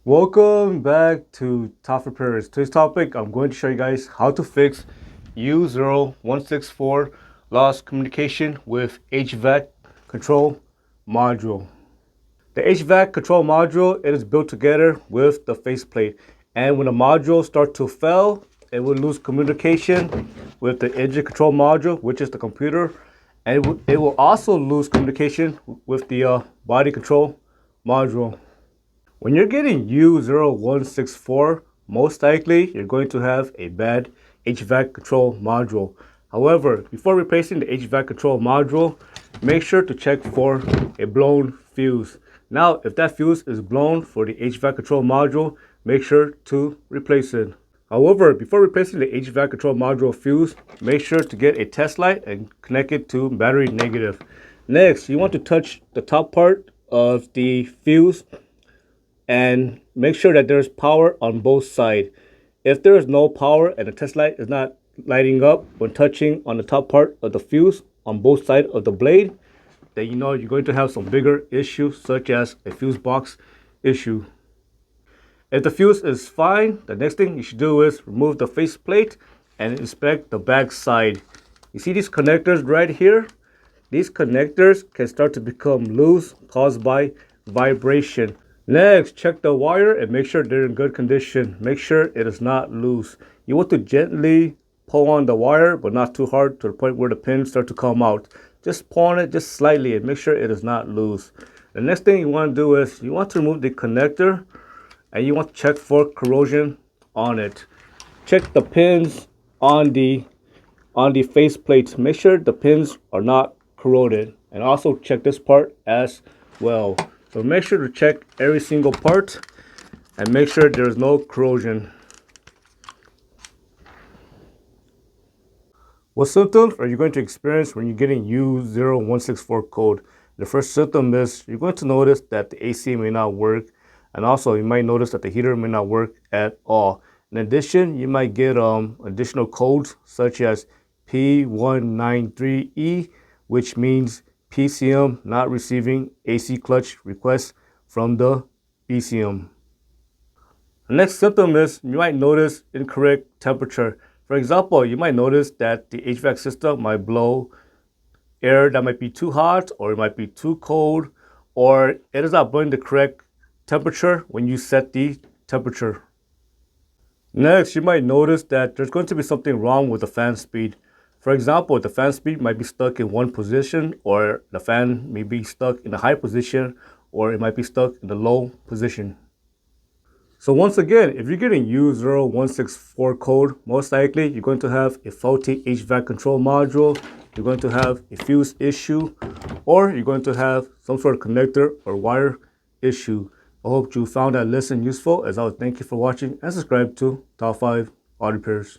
Welcome back to Top Repairs. Today's topic, I'm going to show you guys how to fix U0164 Lost Communication with HVAC control module. The HVAC control module, it is built together with the faceplate. And when the module starts to fail, it will lose communication with the engine control module, which is the computer. And it will also lose communication with the body control module. When you're getting U0164, most likely you're going to have a bad HVAC control module. However, before replacing the HVAC control module, make sure to check for a blown fuse. Now, if that fuse is blown for the HVAC control module, make sure to replace it. However, before replacing the HVAC control module fuse, make sure to get a test light and connect it to battery negative. Next, you want to touch the top part of the fuse and make sure that there's power on both sides. If there is no power and the test light is not lighting up when touching on the top part of the fuse on both sides of the blade, then you know you're going to have some bigger issues such as a fuse box issue. If the fuse is fine, the next thing you should do is remove the faceplate and inspect the back side. You see these connectors right here? These connectors can start to become loose caused by vibration. Next, check the wire and make sure they're in good condition. Make sure it is not loose. You want to gently pull on the wire, but not too hard to the point where the pins start to come out. Just pull on it just slightly and make sure it is not loose. The next thing you want to do is you want to remove the connector and you want to check for corrosion on it. Check the pins on the faceplates. Make sure the pins are not corroded, and also check this part as well. So make sure to check every single part and make sure there's no corrosion. What symptoms are you going to experience when you're getting U0164 code? The first symptom is you're going to notice that the AC may not work, and also you might notice that the heater may not work at all. In addition, you might get additional codes such as P193E, which means PCM not receiving AC clutch requests from the BCM. The next symptom is you might notice incorrect temperature. For example, you might notice that the HVAC system might blow air that might be too hot, or it might be too cold, or it is not blowing the correct temperature when you set the temperature. Next, you might notice that there's going to be something wrong with the fan speed. For example, the fan speed might be stuck in one position, or the fan may be stuck in a high position, or it might be stuck in the low position. So once again, if you're getting U0164 code, most likely you're going to have a faulty HVAC control module, you're going to have a fuse issue, or you're going to have some sort of connector or wire issue. I hope you found that lesson useful. As always, thank you for watching and subscribe to Top 5 Auto Repairs.